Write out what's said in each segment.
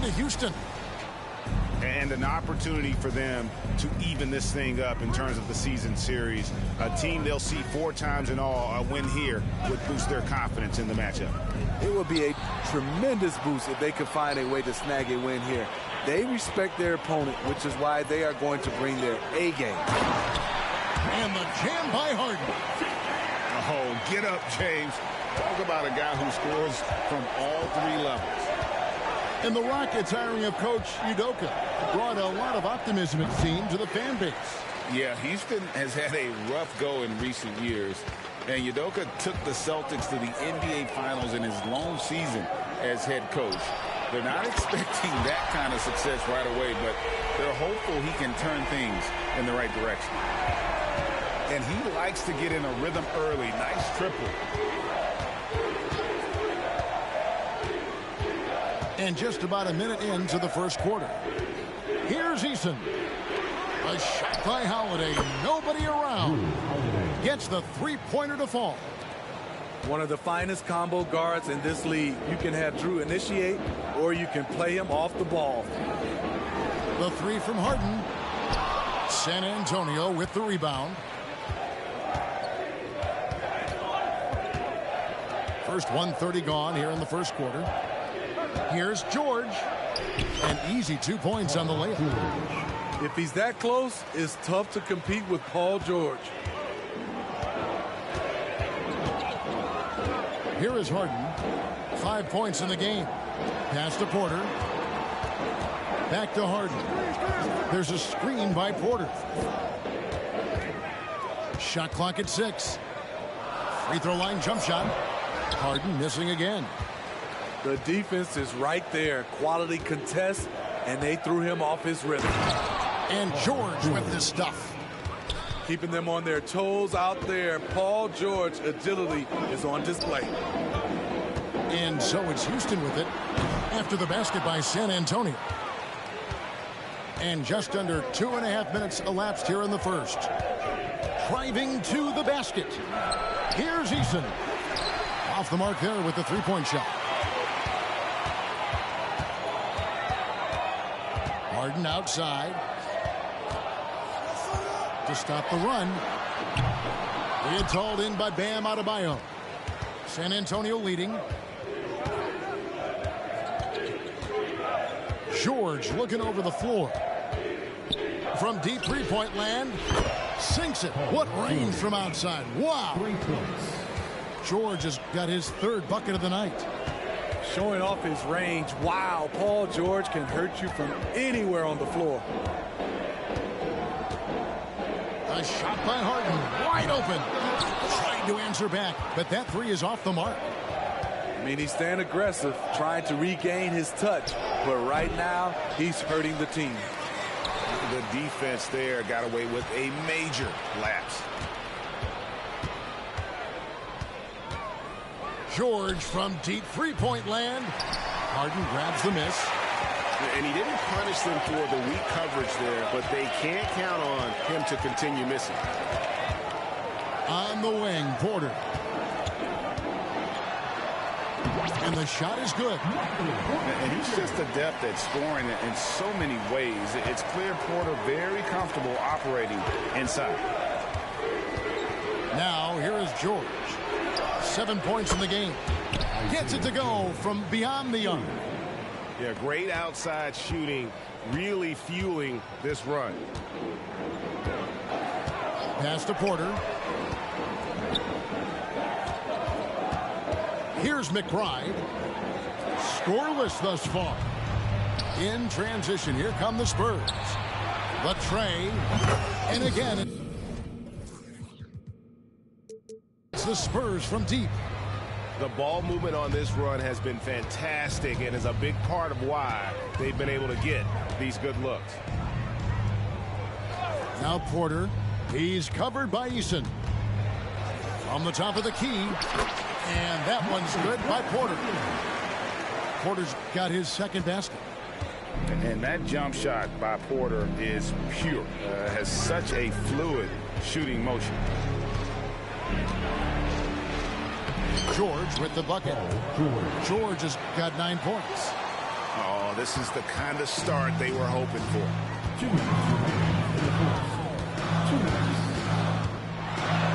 to Houston. And an opportunity for them to even this thing up in terms of the season series. A team they'll see 4 times in all. A win here would boost their confidence in the matchup. It would be a tremendous boost if they could find a way to snag a win here. They respect their opponent, which is why they are going to bring their A game. And the jam by Harden. Oh, get up, James. Talk about a guy who scores from all 3 levels. And the Rockets hiring of Coach Udoka brought a lot of optimism, it seemed, to the fan base. Yeah, Houston has had a rough go in recent years. And Udoka took the Celtics to the NBA Finals in his lone season as head coach. They're not expecting that kind of success right away, but they're hopeful he can turn things in the right direction. And he likes to get in a rhythm early. Nice triple. And just about a minute into the first quarter. Here's Eason. A shot by Holiday. Nobody around. Gets the three-pointer to fall. One of the finest combo guards in this league. You can have Drew initiate, or you can play him off the ball. The 3 from Harden. San Antonio with the rebound. First 1:30 gone here in the first quarter. Here's George. An easy 2 points on the layup. If he's that close, it's tough to compete with Paul George. Here is Harden. 5 points in the game. Pass to Porter. Back to Harden. There's a screen by Porter. Shot clock at 6. Free throw line jump shot. Harden missing again. The defense is right there. Quality contest, and they threw him off his rhythm. And George with this stuff. Keeping them on their toes out there. Paul George agility is on display. And so it's Houston with it after the basket by San Antonio. And just under 2.5 minutes elapsed here in the first. Driving to the basket. Here's Eason. Off the mark there with the three-point shot. Harden outside. To stop the run. It's hauled in by Bam Adebayo. San Antonio leading. George looking over the floor. From deep three-point land. Sinks it. What range from outside. Wow. George has got his 3rd bucket of the night. Showing off his range. Wow, Paul George can hurt you from anywhere on the floor. A shot by Harden. Wide open. Trying to answer back, but that 3 is off the mark. I mean, he's staying aggressive, trying to regain his touch. But right now, he's hurting the team. The defense there got away with a major lapse. George from deep three-point land. Harden grabs the miss. And he didn't punish them for the weak coverage there, but they can't count on him to continue missing. On the wing, Porter. And the shot is good. And he's just adept at scoring in so many ways. It's clear Porter very comfortable operating inside. Now, here is George. 7 points in the game. Gets it to go from beyond the arc. Yeah, great outside shooting, really fueling this run. Pass to Porter. Here's McBride. Scoreless thus far. In transition, here come the Spurs. The tray. And again, it's the Spurs from deep. The ball movement on this run has been fantastic and is a big part of why they've been able to get these good looks. Now Porter. He's covered by Eason. From the top of the key. And that one's good by Porter. Porter's got his 2nd basket. And that jump shot by Porter is pure. Has such a fluid shooting motion. George with the bucket. George has got 9 points. Oh, this is the kind of start they were hoping for.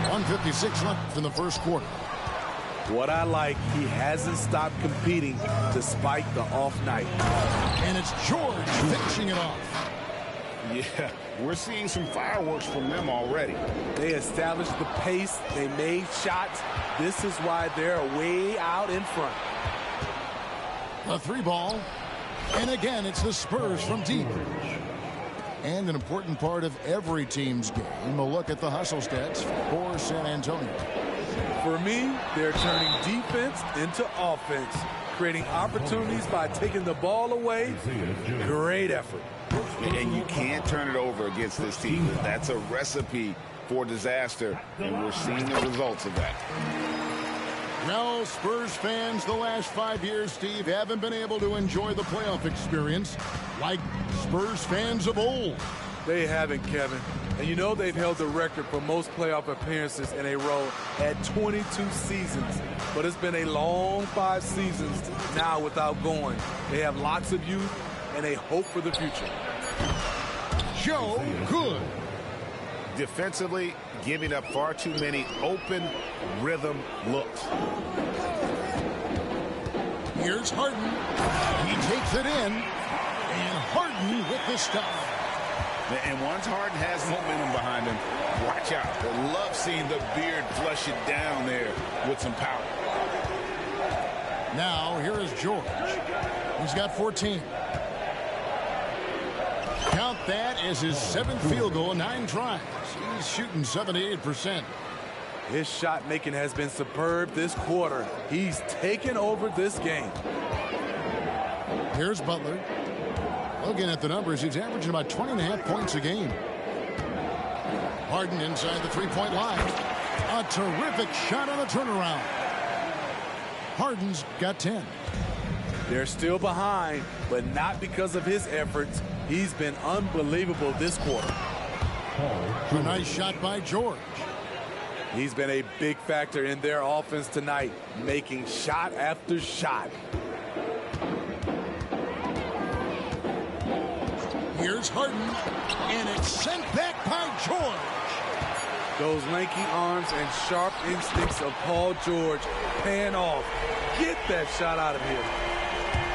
1:56 left in the first quarter. What I like, he hasn't stopped competing despite the off night. And it's George finishing it off. Yeah, we're seeing some fireworks from them already. They established the pace. They made shots. This is why they're way out in front. A 3-ball. And again, it's the Spurs from deep. And an important part of every team's game, a look at the hustle stats for San Antonio. For me, they're turning defense into offense, creating opportunities by taking the ball away. Great effort. And you can't turn it over against this team. That's a recipe for disaster, and we're seeing the results of that. Well, Spurs fans, the last 5 years, Steve, haven't been able to enjoy the playoff experience like Spurs fans of old. They haven't, Kevin. And you know they've held the record for most playoff appearances in a row at 22 seasons. But it's been a long 5 seasons now without going. They have lots of youth and a hope for the future. Joe Good. Defensively, giving up far too many open rhythm looks. Here's Harden. He takes it in. And Harden with the stuff. And once Harden has momentum behind him, watch out. I love seeing the beard flush it down there with some power. Now, here is George. He's got 14. Count that as his 7th field goal in 9 tries. He's shooting 78%. His shot making has been superb this quarter. He's taken over this game. Here's Butler. Looking at the numbers, he's averaging about 20.5 points a game. Harden inside the 3-point line. A terrific shot on the turnaround. Harden's got 10. They're still behind, but not because of his efforts. He's been unbelievable this quarter. A nice shot by George. He's been a big factor in their offense tonight, making shot after shot. Here's Harden, and it's sent back by George. Those lanky arms and sharp instincts of Paul George paying off. Get that shot out of here.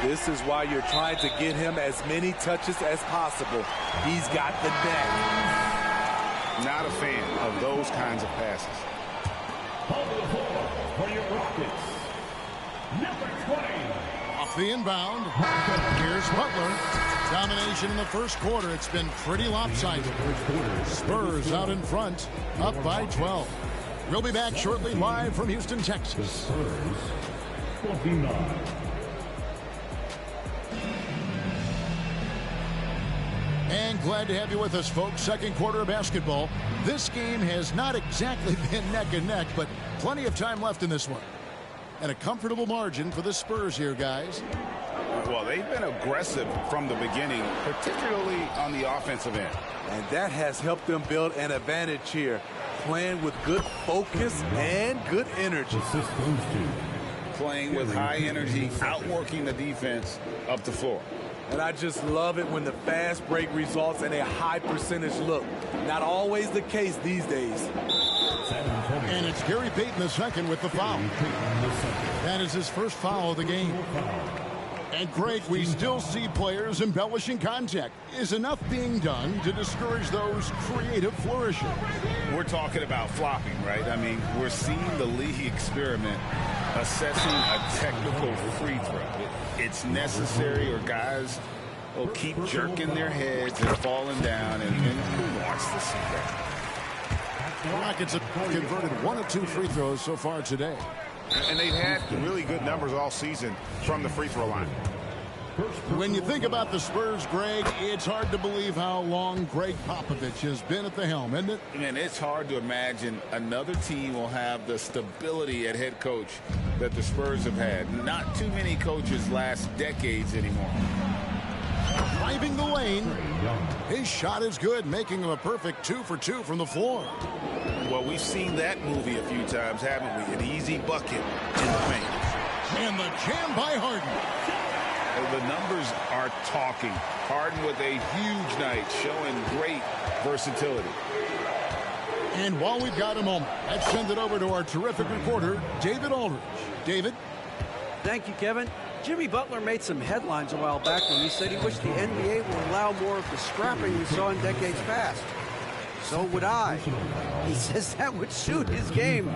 This is why you're trying to get him as many touches as possible. He's got the net. Not a fan of those kinds of passes. Off the inbound. Here's Butler. Domination in the first quarter. It's been pretty lopsided. Spurs out in front, up by 12. We'll be back shortly live from Houston, Texas. And glad to have you with us, folks. Second quarter of basketball. This game has not exactly been neck and neck, but plenty of time left in this one. And a comfortable margin for the Spurs here, guys. Well, they've been aggressive from the beginning, particularly on the offensive end. And that has helped them build an advantage here, playing with good focus and good energy. Playing with high energy, outworking the defense up the floor. And I just love it when the fast break results in a high percentage look. Not always the case these days. And it's Gary Payton II with the foul. That is his first foul of the game. And Greg, we still see players embellishing contact. Is enough being done to discourage those creative flourishes? We're talking about flopping, right? I mean, we're seeing the league experiment assessing a technical free throw. It's necessary, or guys will keep jerking their heads and falling down, and who wants to see that? The Rockets have converted 1 of 2 free throws so far today. And they've had really good numbers all season from the free throw line. When you think about the Spurs, Greg, it's hard to believe how long Greg Popovich has been at the helm, isn't it? And it's hard to imagine another team will have the stability at head coach that the Spurs have had. Not too many coaches last decades anymore. Driving the lane. His shot is good, making him a perfect 2 for 2 from the floor. Well, we've seen that movie a few times, haven't we? An easy bucket in the paint. And the jam by Harden. the numbers are talking. Harden with a huge night, showing great versatility. And while we've got a moment, let's send it over to our terrific reporter, David Aldridge. David? Thank you, Kevin. Jimmy Butler made some headlines a while back when he said he wished the NBA would allow more of the scrapping we saw in decades past. So would I. He says that would suit his game.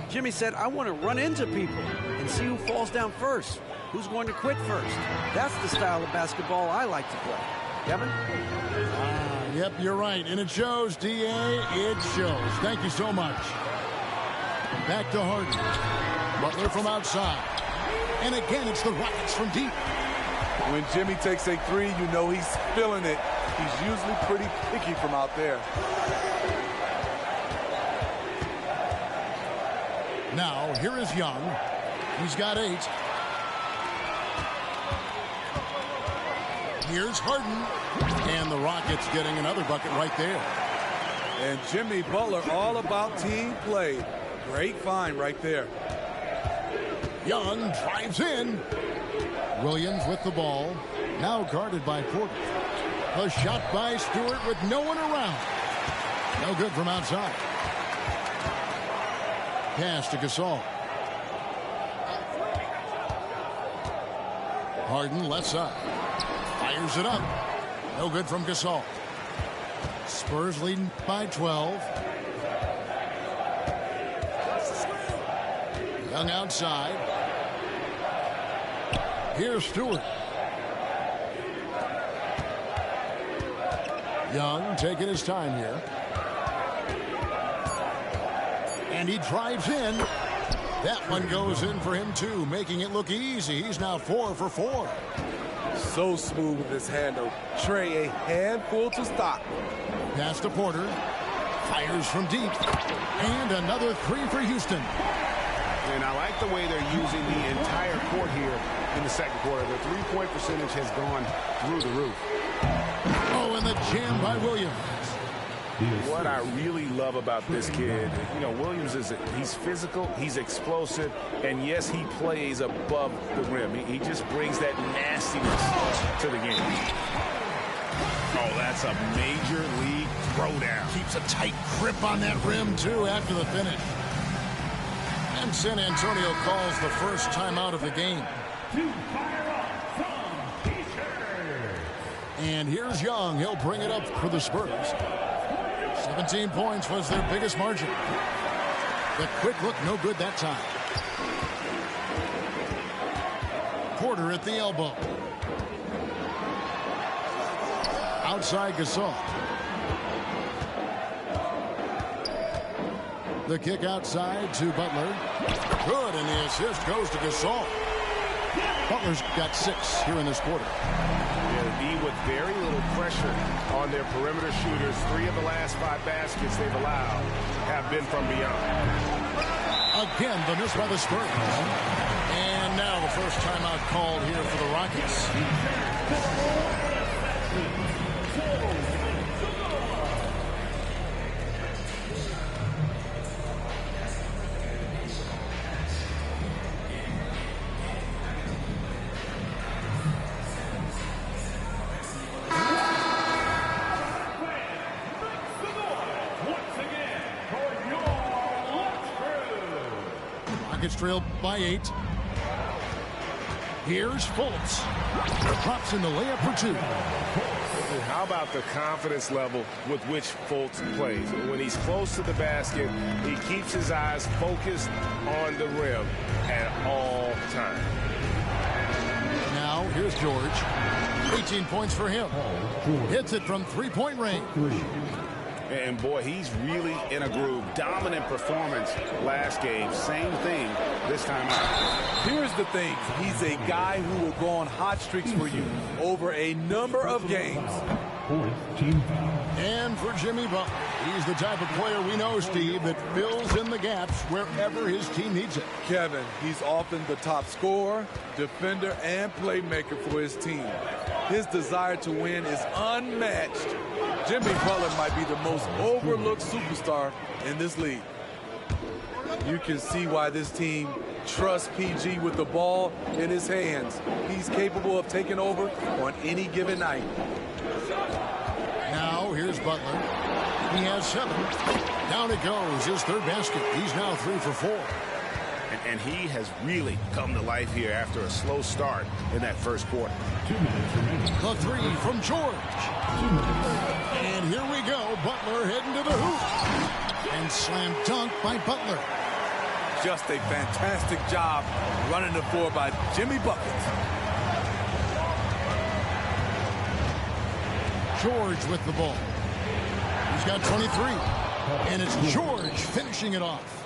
Jimmy said, I want to run into people and see who falls down first, who's going to quit first. That's the style of basketball I like to play. Kevin? Yep, you're right. And it shows, D.A. It shows. Thank you so much. Back to Harden. Butler from outside. And again, it's the Rockets from deep. When Jimmy takes a three, you know he's feeling it. He's usually pretty picky from out there. Now, here is Young. He's got 8. Here's Harden. And the Rockets getting another bucket right there. And Jimmy Butler all about team play. Great find right there. Young drives in. Williams with the ball. Now guarded by Porter. A shot by Stewart with no one around. No good from outside. Pass to Gasol. Harden left side. Fires it up. No good from Gasol. Spurs leading by 12. Young outside. Here's Stewart. Young taking his time here. And he drives in. That one goes in for him too, making it look easy. He's now 4 for 4. So smooth with his handle. Trey, a handful to stop. Pass to Porter. Fires from deep. And another 3 for Houston. And I like the way they're using the entire court here in the second quarter. The three-point percentage has gone through the roof. Oh, and the jam by Williams. What I really love about this kid, you know, Williams he's physical, he's explosive, and yes, he plays above the rim. He just brings that nastiness to the game. Oh, that's a major league throwdown. Keeps a tight grip on that rim, too, after the finish. And San Antonio calls the first timeout of the game. And here's Young. He'll bring it up for the Spurs. 17 points was their biggest margin. The quick look, no good that time. Porter at the elbow. Outside Gasol. The kick outside to Butler. Good, and the assist goes to Gasol. Butler's got 6 here in this quarter. With very little pressure on their perimeter shooters. 3 of the last 5 baskets they've allowed have been from beyond. Again, the miss by the Spurs. And now the first timeout called here for the Rockets. Trailed by 8. Here's Fultz. Drops in the layup for 2. How about the confidence level with which Fultz plays? When he's close to the basket, he keeps his eyes focused on the rim at all times. Now here's George. 18 points for him. Hits it from 3-point range. And boy, he's really in a groove. Dominant performance last game. Same thing this time out. Here's the thing. He's a guy who will go on hot streaks for you over a number of games. And for Jimmy Butler, he's the type of player we know, Steve, that fills in the gaps wherever his team needs it. Kevin, he's often the top scorer, defender, and playmaker for his team. His desire to win is unmatched. Jimmy Butler might be the most overlooked superstar in this league. You can see why this team trust PG with the ball in his hands. He's capable of taking over on any given night. Now here's Butler. He has 7. Down it goes, his 3rd basket. He's now 3 for 4. And he has really come to life here after a slow start in that first quarter. 2 minutes remaining. The 3 from George. And here we go. Butler heading to the hoop. And slam dunk by Butler. Just a fantastic job running the floor by Jimmy Buckets. George with the ball. He's got 23. And it's George finishing it off.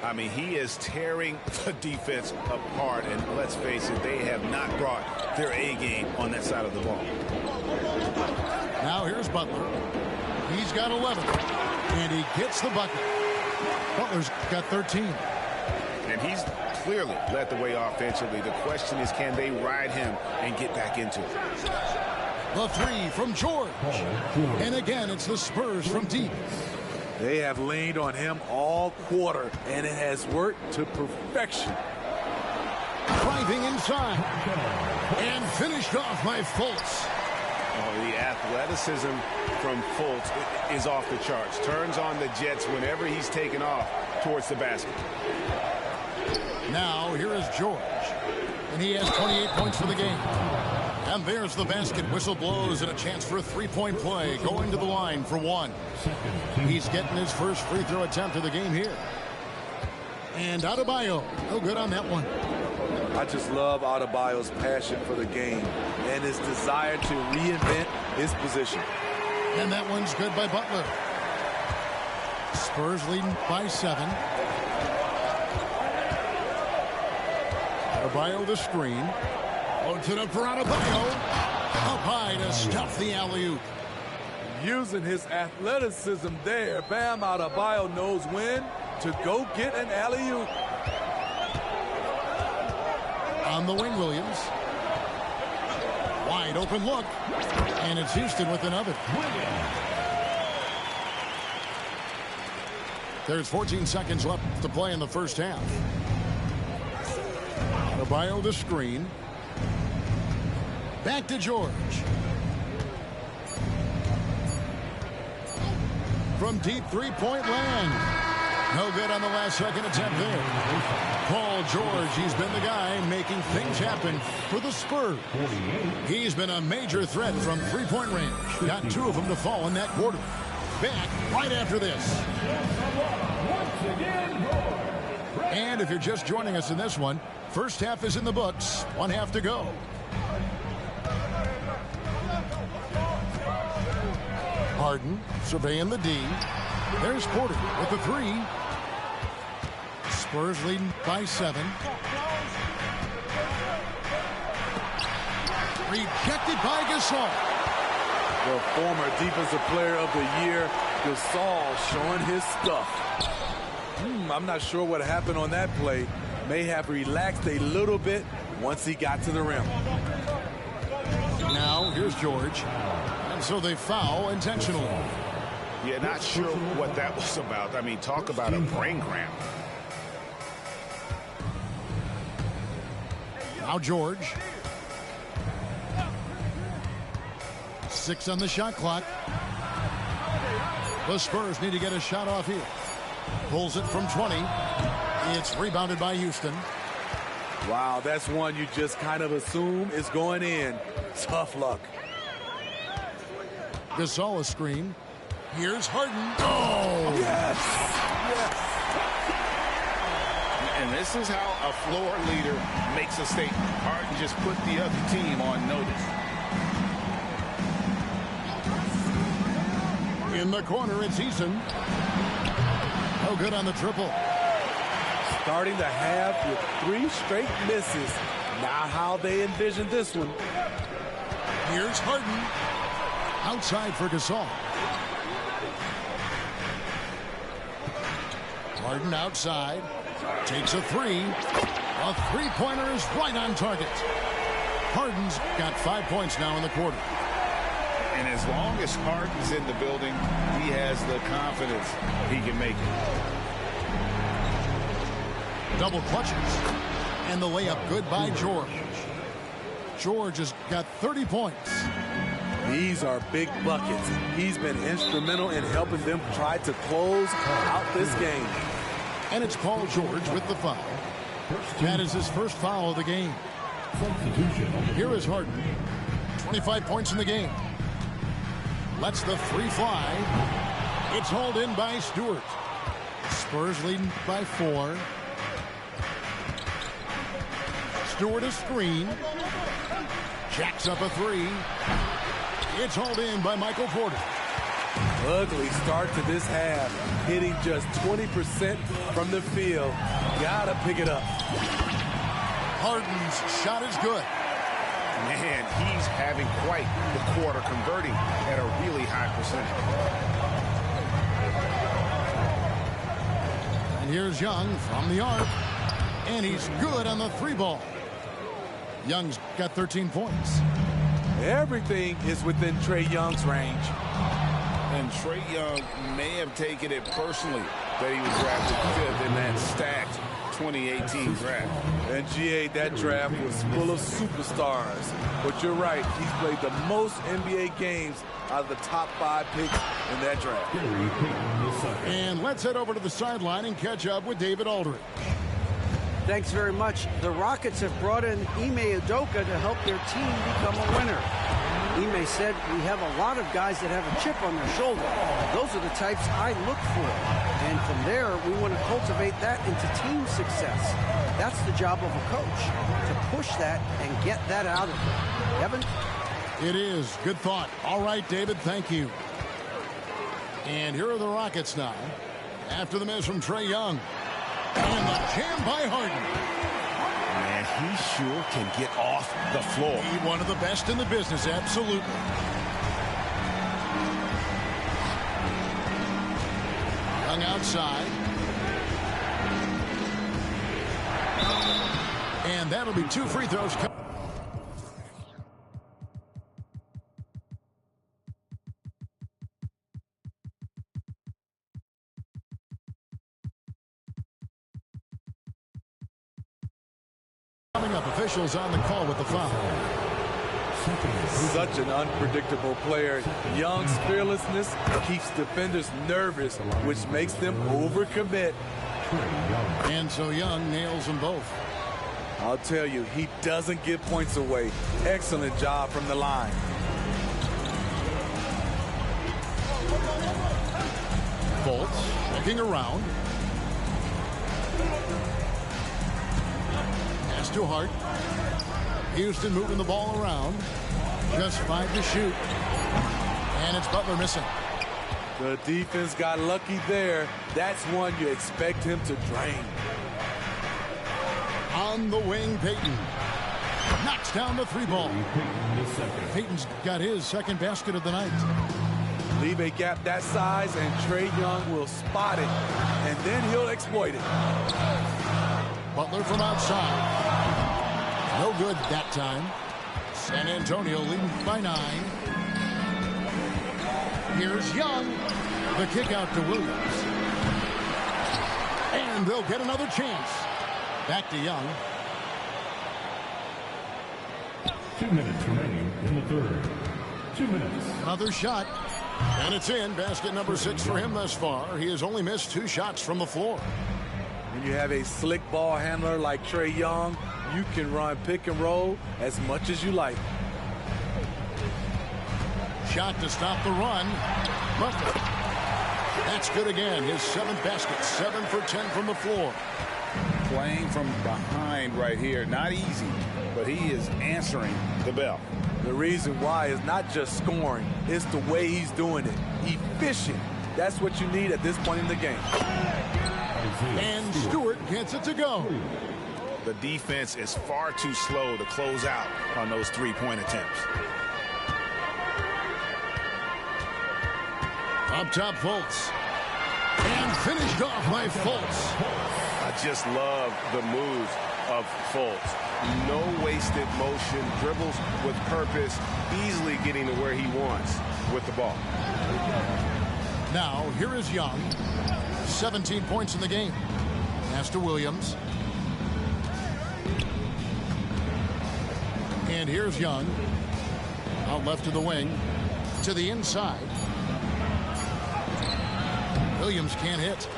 I mean, he is tearing the defense apart. And let's face it, they have not brought their A game on that side of the ball. Now here's Butler. He's got 11. And he gets the bucket. Butler's got 13. And he's clearly led the way offensively. The question is, can they ride him and get back into it? The 3 from George. And again, it's the Spurs from deep. They have leaned on him all quarter, and it has worked to perfection. Driving inside. And finished off by Fultz. Oh, the athleticism from Fultz is off the charts. Turns on the Jets whenever he's taken off towards the basket. Now, here is George. And he has 28 points for the game. And there's the basket. Whistle blows and a chance for a 3-point play. Going to the line for 1. He's getting his first free throw attempt of the game here. And Adebayo, no good on that one. I just love Adebayo's passion for the game and his desire to reinvent his position. And that one's good by Butler. Spurs leading by 7. Adebayo the screen. Loads it up for Adebayo. Up high to stuff the alley-oop. Using his athleticism there, Bam Adebayo knows when to go get an alley-oop. On the wing, Williams. Wide open look. And it's Houston with another. There's 14 seconds left to play in the first half. Adebayo the screen. Back to George. From deep 3-point land. No good on the last second attempt there. Paul George, he's been the guy making things happen for the Spurs. He's been a major threat from 3-point range. Got 2 of them to fall in that quarter. Back right after this. And if you're just joining us in this one, first half is in the books. 1 half to go. Harden surveying the D. There's Porter with the 3. Spurs leading by 7. Rejected by Gasol. The former defensive player of the year, Gasol, showing his stuff. I'm not sure what happened on that play. May have relaxed a little bit once he got to the rim. Now here's George. And so they foul intentionally. Yeah, not sure what that was about. I mean, talk about a brain cramp. Now George. 6 on the shot clock. The Spurs need to get a shot off here. Pulls it from 20. It's rebounded by Houston. Wow, that's one you just kind of assume is going in. Tough luck. Gasol a screen. Here's Harden. Oh! Yes! Yes! And this is how a floor leader makes a statement. Harden just put the other team on notice. In the corner, it's Eason. No good on the triple. Starting the half with 3 straight misses. Not how they envisioned this one. Here's Harden. Outside for Gasol. Harden outside. Takes a 3. A 3-pointer is right on target. Harden's got 5 points now in the quarter. And as long as Harden's in the building, he has the confidence he can make it. Double clutches. And the layup good by George. George has got 30 points. These are big buckets. He's been instrumental in helping them try to close out this game. And it's Paul George with the foul. That is his first foul of the game. Here is Harden. 25 points in the game. Lets the three fly. It's hauled in by Stewart. Spurs leading by 4. Stewart a screen. Jacks up a 3. It's hauled in by Michael Porter. Ugly start to this half. Hitting just 20% from the field. Gotta pick it up. Harden's shot is good. Man, he's having quite the quarter, converting at a really high percentage. And here's Young from the arc. And he's good on the 3 ball. Young's got 13 points. Everything is within Trae Young's range. And Trae Young may have taken it personally that he was drafted 5th in that stacked 2018 draft. And GA, that draft was full of superstars. But you're right, he's played the most NBA games out of the top 5 picks in that draft. And let's head over to the sideline and catch up with David Aldridge. Thanks very much. The Rockets have brought in Ime Udoka to help their team become a winner. Ime said, we have a lot of guys that have a chip on their shoulder. Those are the types I look for. And from there, we want to cultivate that into team success. That's the job of a coach, to push that and get that out of them. Evan? It is. Good thought. All right, David, thank you. And here are the Rockets now. After the miss from Trae Young. And the jam by Harden. Man, he sure can get off the floor. He's one of the best in the business, absolutely. Young outside. And that'll be 2 free throws. Coming up, officials on the call with the foul. Such an unpredictable player. Young's fearlessness keeps defenders nervous, which makes them overcommit. And so Young nails them both. I'll tell you, he doesn't give points away. Excellent job from the line. Fultz looking around. Pass to Hart. Houston moving the ball around. Just 5 to shoot. And it's Butler missing. The defense got lucky there. That's one you expect him to drain. On the wing, Payton. Knocks down the 3 ball. Payton's got his second basket of the night. Leave a gap that size and Trae Young will spot it. And then he'll exploit it. Butler from outside. No good that time. San Antonio leading by 9. Here's Young. The kick out to Williams. And they'll get another chance. Back to Young. 2 minutes remaining in the third. 2 minutes. Another shot. And it's in. Basket number 6 for him thus far. He has only missed 2 shots from the floor. When you have a slick ball handler like Trae Young, you can run pick and roll as much as you like. Shot to stop the run. Butler. That's good again. His 7th basket. 7 for 10 from the floor. Playing from behind right here. Not easy, but he is answering the bell. The reason why is not just scoring. It's the way he's doing it. Efficient. That's what you need at this point in the game. And Stewart gets it to go. The defense is far too slow to close out on those 3-point attempts. Up top, Fultz. And finished off by Fultz. I just love the moves of Fultz. No wasted motion, dribbles with purpose, easily getting to where he wants with the ball. Now, here is Young. 17 points in the game. Pass to Williams. And here's Young. Out left to the wing. To the inside. Williams can't hit.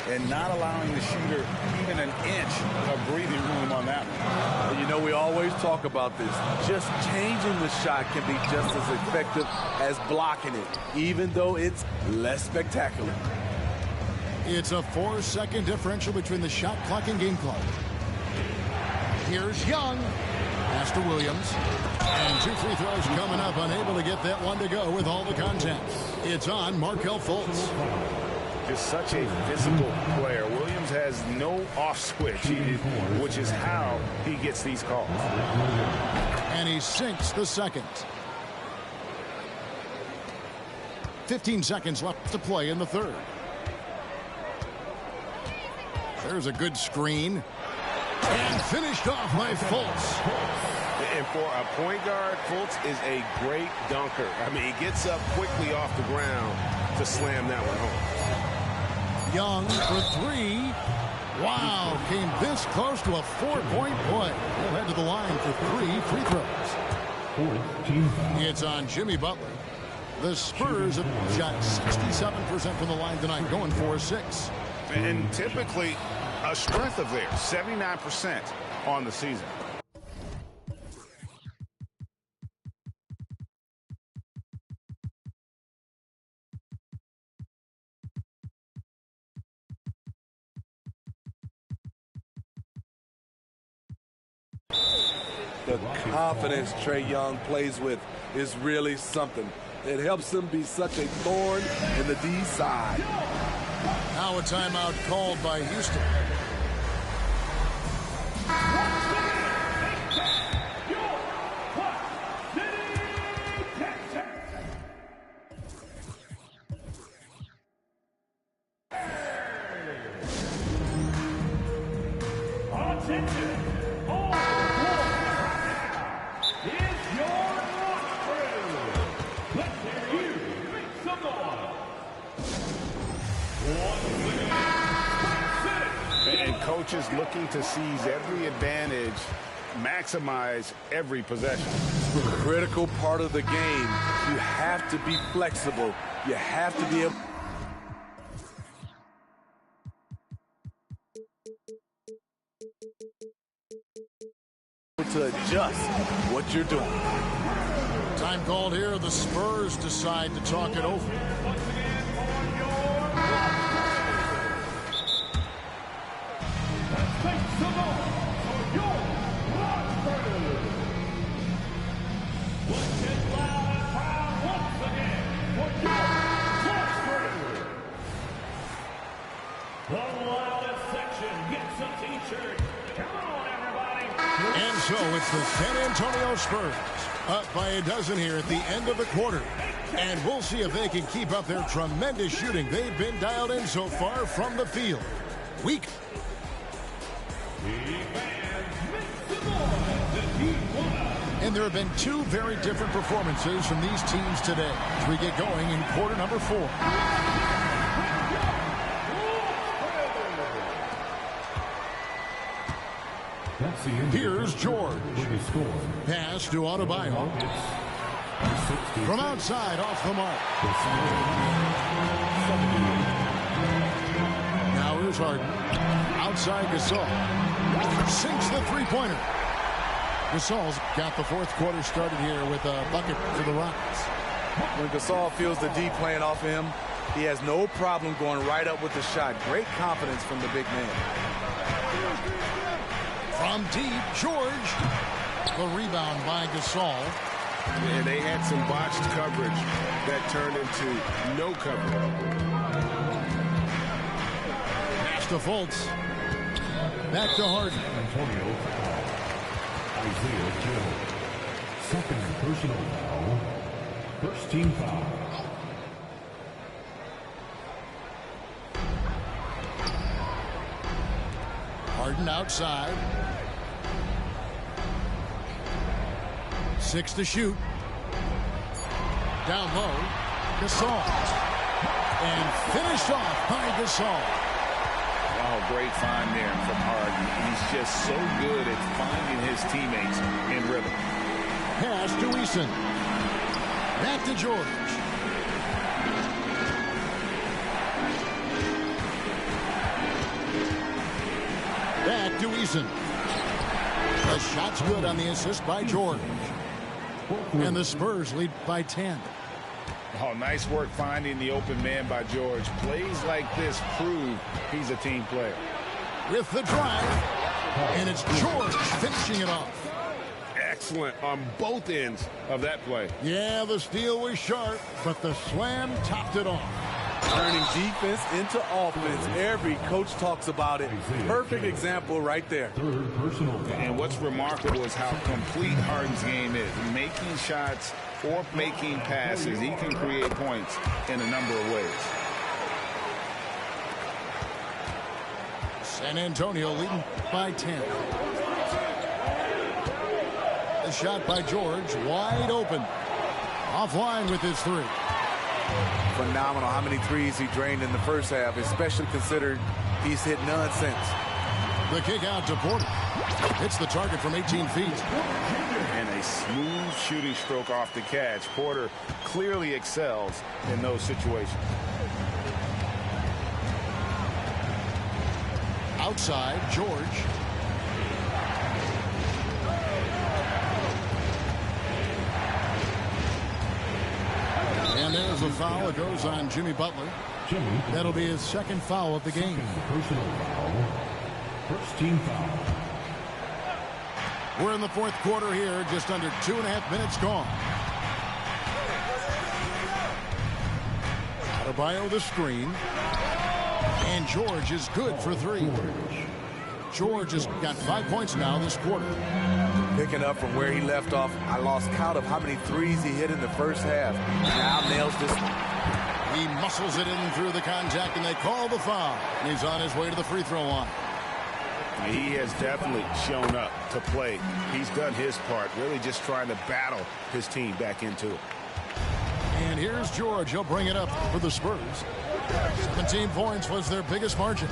And not allowing the shooter even an inch of breathing room on that one. You know, we always talk about this. Just changing the shot can be just as effective as blocking it, even though it's less spectacular. It's a 4-second differential between the shot clock and game clock. Here's Young. Pass to Williams. And 2 free throws coming up. Unable to get that one to go with all the contact. It's on Markelle Fultz. Just such a physical player. Williams has no off switch, which is how he gets these calls. And he sinks the second. 15 seconds left to play in the third. There's a good screen. And finished off by Fultz. And for a point guard, Fultz is a great dunker. I mean, he gets up quickly off the ground to slam that one home. Young for 3. Wow, came this close to a 4-point play. He'll head to the line for 3 free throws. It's on Jimmy Butler. The Spurs have shot 67% from the line tonight, going for 6. And typically a strength of theirs, 79% on the season. The confidence Trae Young plays with is really something. It helps him be such a thorn in the D side. Now a timeout called by Houston. Coaches looking to seize every advantage, maximize every possession. Critical part of the game. You have to be flexible. You have to be able to adjust what you're doing. Time called here. The Spurs decide to talk it over. And so it's the San Antonio Spurs up by a dozen here at the end of the quarter. And we'll see if they can keep up their tremendous shooting. They've been dialed in so far from the field. Weak. And there have been 2 very different performances from these teams today as we get going in quarter number 4. Here's George. Pass to Adebayo. From outside, off the mark. Now here's Harden. Outside Gasol. Sinks the three-pointer. Gasol's got the fourth quarter started here with a bucket for the Rockets. When Gasol feels the D playing off of him, he has no problem going right up with the shot. Great confidence from the big man. From deep, George. The rebound by Gasol. And they had some botched coverage that turned into no coverage. Pass to Fultz. Back to Harden. Isaiah Joe. Second personal foul. First team foul. Harden outside. 6 to shoot. Down low. Gasol. And finished off by Gasol. Oh, great find there from Harden. He's just so good at finding his teammates in rhythm. Pass to Eason. Back to George. Back to Eason. The shot's good on the assist by George. And the Spurs lead by 10. Oh, nice work finding the open man by George. Plays like this prove he's a team player. With the drive, and it's George finishing it off. Excellent on both ends of that play. Yeah, the steal was sharp, but the slam topped it off. Turning defense into offense. Every coach talks about it. Perfect example right there. Third personal foul. And what's remarkable is how complete Harden's game is. Making shots or making passes. He can create points in a number of ways. San Antonio leading by 10. The shot by George, wide open. Offline with his three. Phenomenal how many threes he drained in the first half, especially considered he's hit none since. The kick out to Porter. Hits the target from 18 feet. And a smooth shooting stroke off the catch. Porter clearly excels in those situations. Outside, George. And there's a foul. It goes on Jimmy Butler. That'll be his second foul of the game. Personal foul. First team foul. We're in the fourth quarter here. Just under 2.5 minutes gone. Adebayo the screen. And George is good for three. George has got 5 points now this quarter. Picking up from where he left off, I lost count of how many threes he hit in the first half. Now nails this one. He muscles it in through the contact, and they call the foul. And he's on his way to the free throw line. He has definitely shown up to play. He's done his part, really just trying to battle his team back into it. And here's George. He'll bring it up for the Spurs. 17 points was their biggest margin.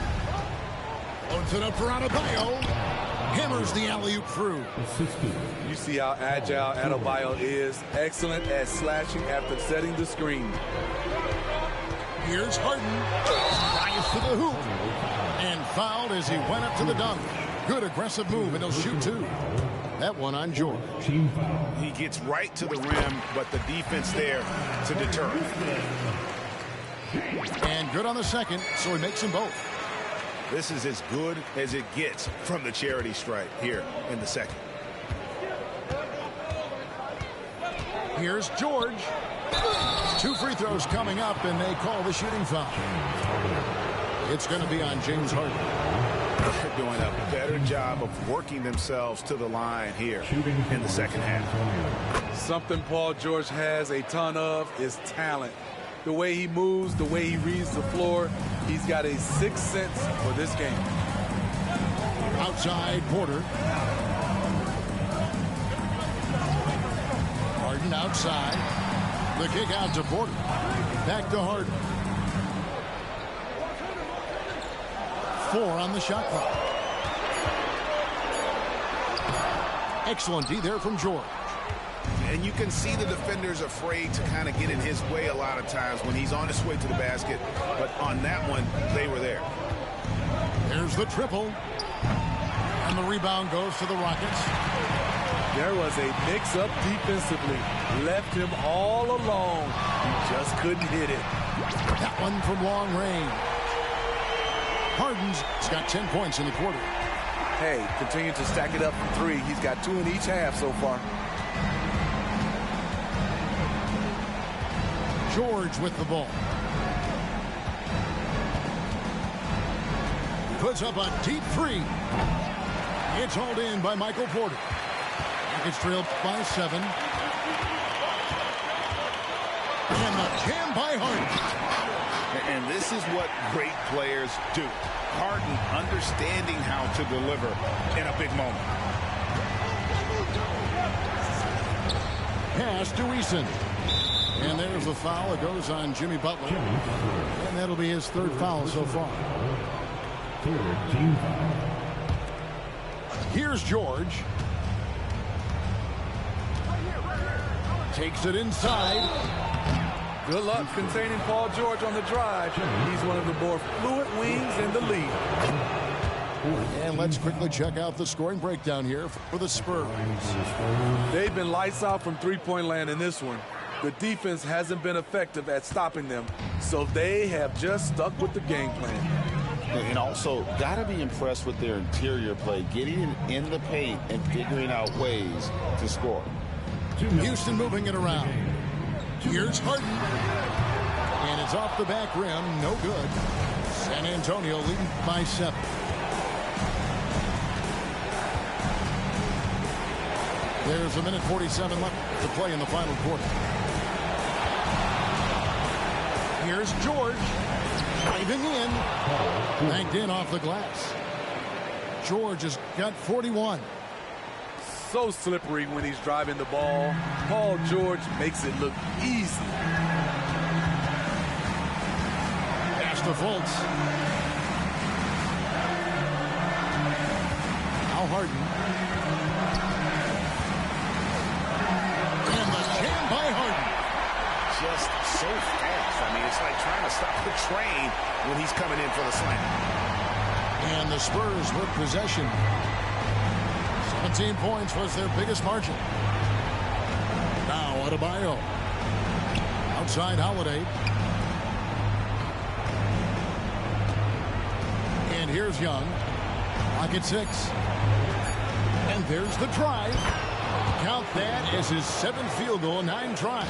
Loads it up for Adebayo. Hammers the alley-oop through. You see how agile Adebayo is. Excellent at slashing after setting the screen. Here's Harden. Drives to the hoop. And fouled as he went up to the dunk. Good aggressive move, and he'll shoot two. That one on George. Team foul. He gets right to the rim, but the defense there to deter. And good on the second, so he makes them both. This is as good as it gets from the charity stripe here in the second. Here's George. 2 free throws coming up, and they call the shooting foul. It's going to be on James Harden. They're doing a better job of working themselves to the line here in the second half. Something Paul George has a ton of is talent. The way he moves, the way he reads the floor, he's got a sixth sense for this game. Outside, Porter. Harden outside. The kick out to Porter. Back to Harden. 4 on the shot clock. Excellent D there from George. And you can see the defenders afraid to kind of get in his way a lot of times when he's on his way to the basket. But on that one, they were there. There's the triple. And the rebound goes to the Rockets. There was a mix-up defensively. Left him all alone. He just couldn't hit it. That one from long range. Harden's got 10 points in the quarter. Hey, continue to stack it up from 3. He's got 2 in each half so far. George with the ball. Puts up a deep 3. It's hauled in by Michael Porter. Rockets trailed by 7. And the jam by Harden. And this is what great players do. Harden understanding how to deliver in a big moment. Pass to Eason. And there's the foul. It goes on Jimmy Butler. And that'll be his 3rd foul so far. 3rd team foul. Here's George. Takes it inside. Good luck containing Paul George on the drive. He's one of the more fluid wings in the league. And let's quickly check out the scoring breakdown here for the Spurs. They've been lights out from three-point land in this one. The defense hasn't been effective at stopping them, so they have just stuck with the game plan. And also, got to be impressed with their interior play, getting in the paint and figuring out ways to score. Houston moving it around. Here's Harden. And it's off the back rim. No good. San Antonio leading by 7. There's a minute 47 left to play in the final quarter. Here's George. Driving in. Banked in off the glass. George has got 41. So slippery when he's driving the ball. Paul George makes it look easy. Pass to Fultz. Now Harden. And the jam by Harden. Just so fast. I mean, it's like trying to stop the train when he's coming in for the slam. And the Spurs with possession. 17 points was their biggest margin. Now Adebayo. Outside Holiday. And here's Young. Clock at 6. And there's the drive. Count that as his 7th field goal, 9 tries.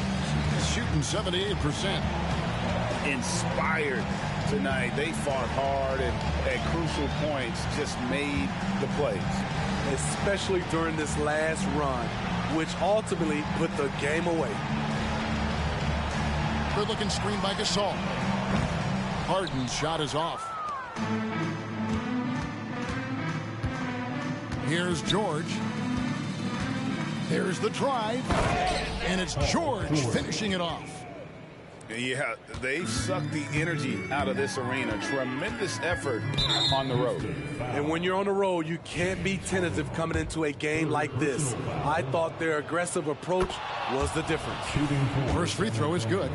He's shooting 78%. Inspired tonight. They fought hard and at crucial points just made the plays. Especially during this last run, which ultimately put the game away. Good looking screen by Gasol. Harden's shot is off. Here's George. There's the drive. And it's George finishing it off. Yeah, they sucked the energy out of this arena. Tremendous effort on the road. And when you're on the road, you can't be tentative coming into a game like this. I thought their aggressive approach was the difference. First free throw is good.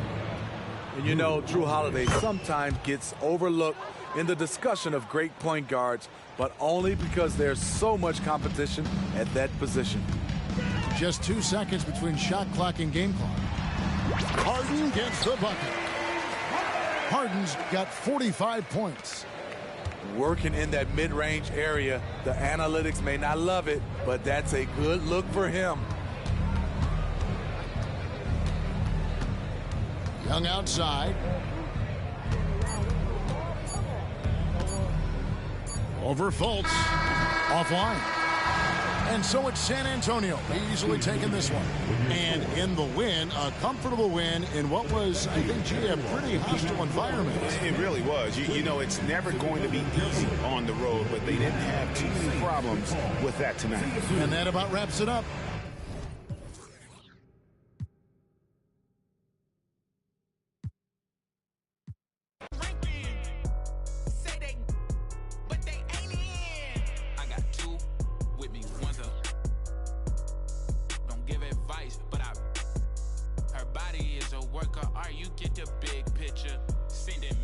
And you know, Drew Holiday sometimes gets overlooked in the discussion of great point guards, but only because there's so much competition at that position. Just 2 seconds between shot clock and game clock. Harden gets the bucket. Harden's got 45 points. Working in that mid-range area, the analytics may not love it, but that's a good look for him. Young outside. Over Fultz. Offline. And so it's San Antonio easily taking this one. And in the win, a comfortable win in what was, I think, a pretty hostile environment. It really was. You know, it's never going to be easy on the road, but they didn't have too many problems with that tonight. And that about wraps it up. Worker, are you get the big picture? Sending